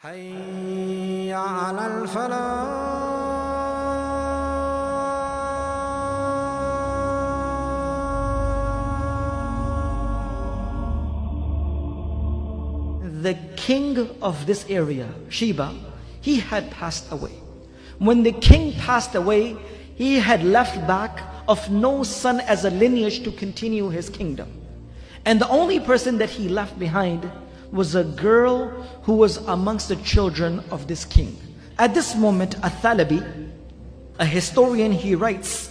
حي على الفلاح. The king of this area, Sheba, he had passed away. When the king passed away, he had left back of no son as a lineage to continue his kingdom. And the only person that he left behind was a girl who was amongst the children of this king. At this moment, Athalabi, a historian, he writes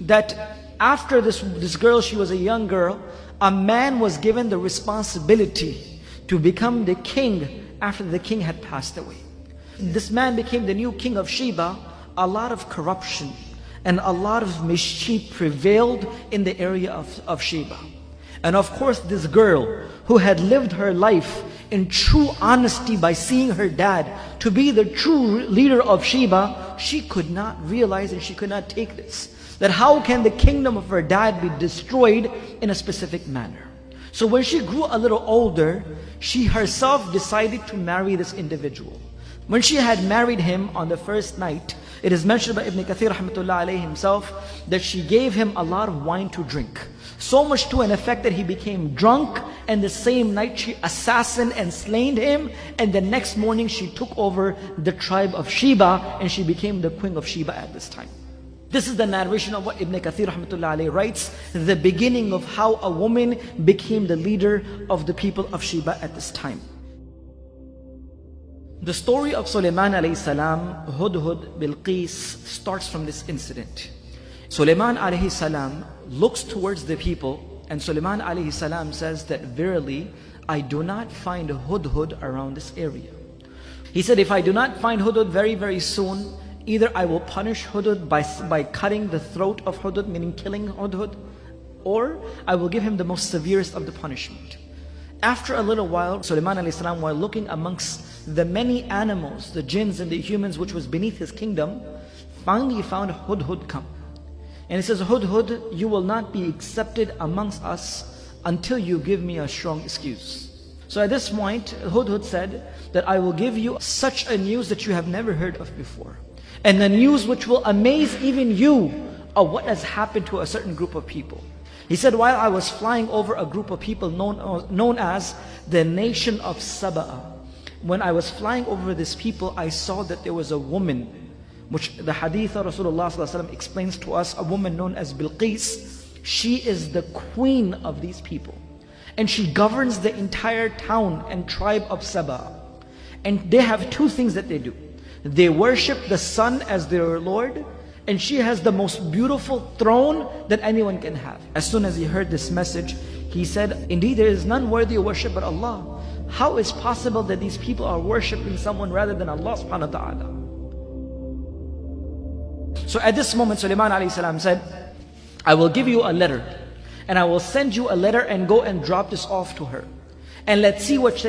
that after this girl, she was a young girl, a man was given the responsibility to become the king after the king had passed away. This man became the new king of Sheba. A lot of corruption and a lot of mischief prevailed in the area of Sheba. And of course, this girl who had lived her life in true honesty by seeing her dad to be the true leader of Sheba, she could not realize and she could not take this. That how can the kingdom of her dad be destroyed in a specific manner? So when she grew a little older, she herself decided to marry this individual. When she had married him on the first night, it is mentioned by Ibn Kathir rahmatullah alayhi himself that she gave him a lot of wine to drink. So much to an effect that he became drunk, and the same night she assassinated and slain him, and the next morning she took over the tribe of Sheba and she became the queen of Sheba at this time. This is the narration of what Ibn Kathir rahmatullah alayhi writes, the beginning of how a woman became the leader of the people of Sheba at this time. The story of Sulaiman alayhi salam, Hudhud, Bilqis starts from this incident. Sulaiman alayhi salam looks towards the people, and Sulaiman alayhi salam says that verily I do not find Hudhud around this area. He said, if I do not find Hudhud very, very soon, either I will punish Hudhud by cutting the throat of Hudhud, meaning killing Hudhud, or I will give him the most severest of the punishment. After a little while, Sulaiman alayhi salam, while looking amongst the many animals, the jinns and the humans which was beneath his kingdom, finally found Hudhud come. And he says, Hudhud, you will not be accepted amongst us until you give me a strong excuse. So at this point, Hudhud said that I will give you such a news that you have never heard of before. And the news which will amaze even you of what has happened to a certain group of people. He said, while I was flying over a group of people known as the nation of Sabah, when I was flying over this people, I saw that there was a woman, which the hadith of Rasulullah ﷺ explains to us, a woman known as Bilqis. She is the queen of these people. And she governs the entire town and tribe of Sabah. And they have two things that they do. They worship the sun as their Lord, and she has the most beautiful throne that anyone can have. As soon as he heard this message, he said, indeed there is none worthy of worship but Allah. How is possible that these people are worshipping someone rather than Allah subhanahu wa ta'ala? So at this moment, Sulaiman alayhi salam said, I will give you a letter, and I will send you a letter and go and drop this off to her. And let's see what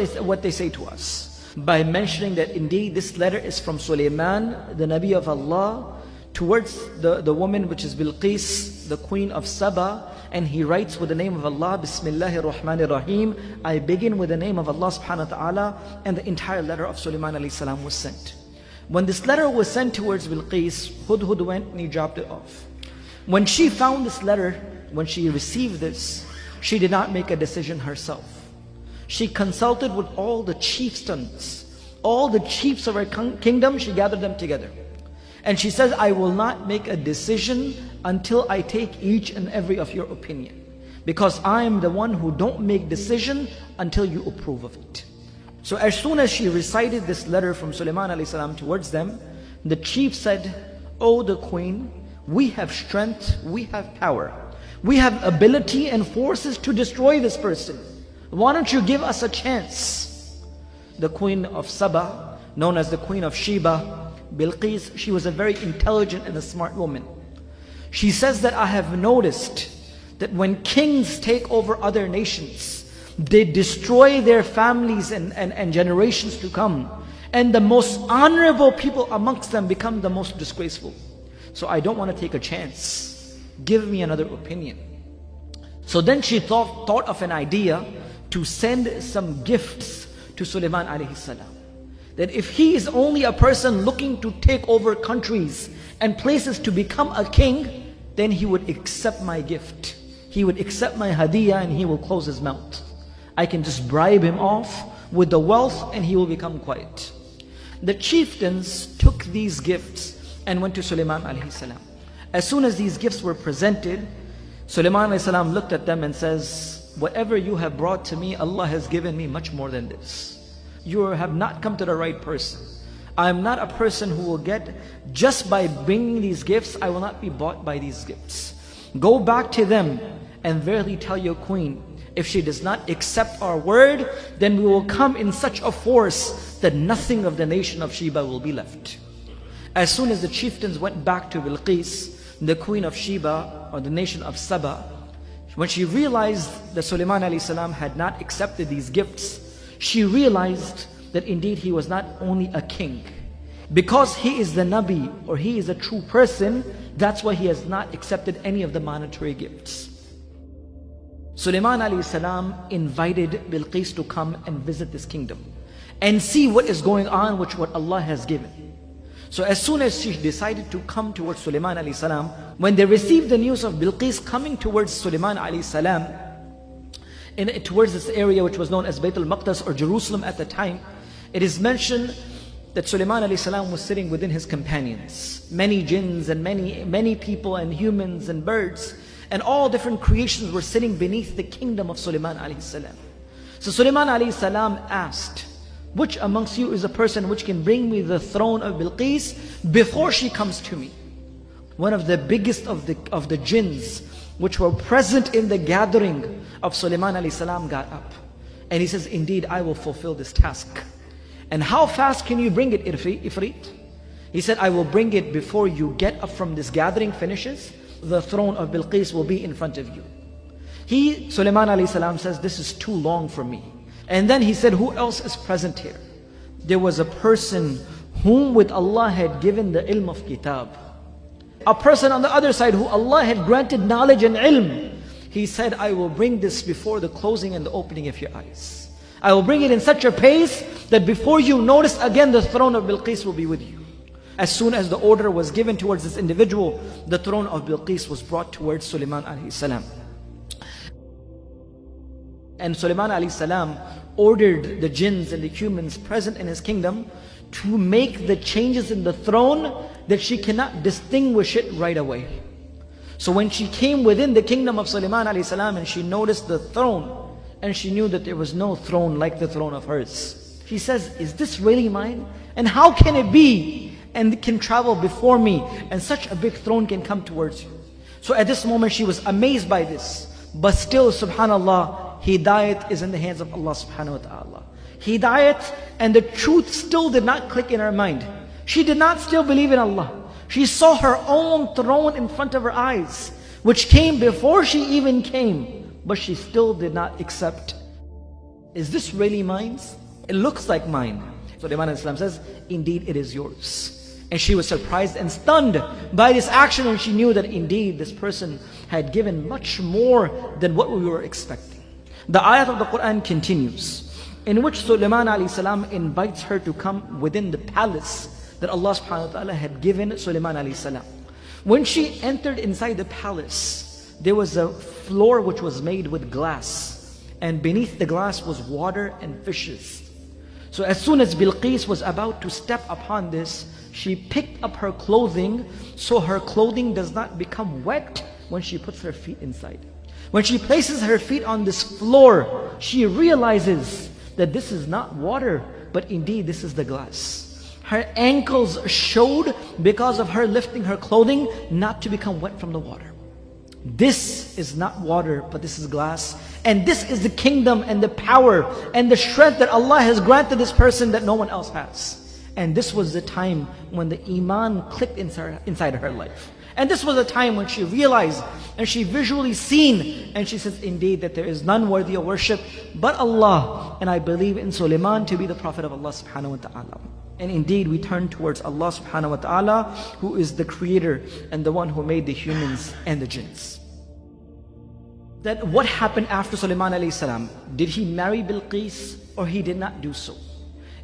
they say to us. By mentioning that indeed this letter is from Sulaiman, the Nabi of Allah, towards the woman which is Bilqis, the queen of Saba. And he writes with the name of Allah, Bismillahir Rahmanir Rahim. I begin with the name of Allah subhanahu wa ta'ala. And the entire letter of Sulaiman alayhi salam was sent. When this letter was sent towards Bilqis, Hudhud went and he dropped it off. When she found this letter, when she received this, she did not make a decision herself. She consulted with all the chieftains, all the chiefs of her kingdom. She gathered them together. And she says, I will not make a decision until I take each and every of your opinion. Because I am the one who don't make decision until you approve of it. So as soon as she recited this letter from Sulaiman alayhi salam towards them, the chief said, O the queen, we have strength, we have power. We have ability and forces to destroy this person. Why don't you give us a chance? The queen of Saba, known as the queen of Sheba, Bilqis, she was a very intelligent and a smart woman. She says that I have noticed that when kings take over other nations, they destroy their families and generations to come. And the most honorable people amongst them become the most disgraceful. So I don't want to take a chance. Give me another opinion. So then she thought of an idea to send some gifts to Sulaiman alayhi salam. that if he is only a person looking to take over countries and places to become a king, then he would accept my gift. He would accept my hadiyah and he will close his mouth. I can just bribe him off with the wealth and he will become quiet. The chieftains took these gifts and went to Sulaiman alayhi salam. As soon as these gifts were presented, Sulaiman alayhi salam looked at them and says, whatever you have brought to me, Allah has given me much more than this. You have not come to the right person. I am not a person who will get, just by bringing these gifts, I will not be bought by these gifts. Go back to them and verily tell your queen, if she does not accept our word, then we will come in such a force that nothing of the nation of Sheba will be left. As soon as the chieftains went back to Bilqis, the queen of Sheba, or the nation of Saba, when she realized that Sulaiman alayhi salam had not accepted these gifts, she realized that indeed he was not only a king. Because he is the Nabi, or he is a true person, that's why he has not accepted any of the monetary gifts. Sulaiman alayhi salam invited Bilqis to come and visit this kingdom and see what is going on, which what Allah has given. So as soon as she decided to come towards Sulaiman alayhi salam, when they received the news of Bilqis coming towards Sulaiman alayhi salam, towards this area which was known as Bayt al-Maqdis or Jerusalem at the time, it is mentioned that Sulaiman alayhi salam was sitting within his companions. Many jinns and many people and humans and birds and all different creations were sitting beneath the kingdom of Sulaiman alayhi salam. So Sulaiman alayhi salam asked, which amongst you is a person which can bring me the throne of Bilqis before she comes to me? One of the biggest of the jinns which were present in the gathering of Sulaiman alayhi salam got up. And he says, indeed, I will fulfill this task. And how fast can you bring it, Ifrit? He said, I will bring it before you get up from this gathering finishes. The throne of Bilqis will be in front of you. Sulaiman alayhi salam says, this is too long for me. And then he said, who else is present here? There was a person whom with Allah had given the ilm of kitab. A person on the other side who Allah had granted knowledge and ilm. He said, I will bring this before the closing and the opening of your eyes. I will bring it in such a pace that before you notice again, the throne of Bilqis will be with you. As soon as the order was given towards this individual, the throne of Bilqis was brought towards Sulaiman alayhi salam. And Sulaiman alayhi salam ordered the jinns and the humans present in his kingdom to make the changes in the throne that she cannot distinguish it right away. So when she came within the kingdom of Sulaiman alayhi salam and she noticed the throne, and she knew that there was no throne like the throne of hers, she says, is this really mine? And how can it be? And it can travel before me, and such a big throne can come towards you. So at this moment she was amazed by this. But still, subhanallah, hidayat is in the hands of Allah subhanahu wa ta'ala. Hidayat and the truth still did not click in her mind. She did not still believe in Allah. She saw her own throne in front of her eyes, which came before she even came. But she still did not accept. Is this really mine? It looks like mine. So Sulaiman says, indeed it is yours. And she was surprised and stunned by this action, and she knew that indeed this person had given much more than what we were expecting. The ayat of the Quran continues, in which Sulaiman alayhi salam invites her to come within the palace that Allah subhanahu wa ta'ala had given Sulaiman alayhi salam. When she entered inside the palace, there was a floor which was made with glass, and beneath the glass was water and fishes. So as soon as Bilqis was about to step upon this, she picked up her clothing so her clothing does not become wet when she puts her feet inside. When she places her feet on this floor, she realizes that this is not water, but indeed this is the glass. Her ankles showed because of her lifting her clothing not to become wet from the water. This is not water, but this is glass. And this is the kingdom and the power and the strength that Allah has granted this person that no one else has. And this was the time when the iman clicked inside her life. And this was a time when she realized and she visually seen, and she says, indeed that there is none worthy of worship but Allah, and I believe in Sulaiman to be the prophet of Allah subhanahu wa ta'ala. And indeed we turn towards Allah subhanahu wa ta'ala, who is the creator and the one who made the humans and the jinns. That what happened after Sulaiman alayhi salam? Did he marry Bilqis or he did not do so?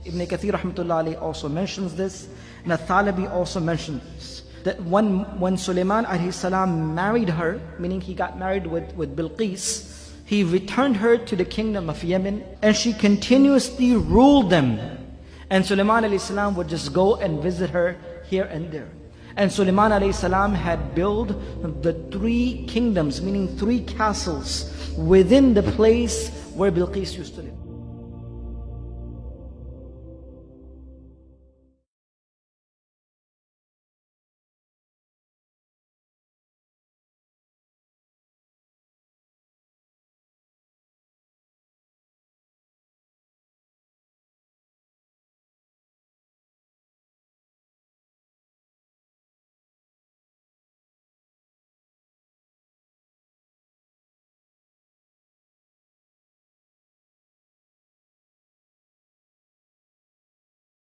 Ibn Kathir rahmatullah alayhi also mentions this, and Al-Thalabi also mentions this. That when Sulaiman alayhi salam married her, meaning he got married with Bilqis, he returned her to the kingdom of Yemen, and she continuously ruled them. And Sulaiman alayhi salam would just go and visit her here and there. And Sulaiman alayhi salam had built the 3 kingdoms, meaning 3 castles within the place where Bilqis used to live.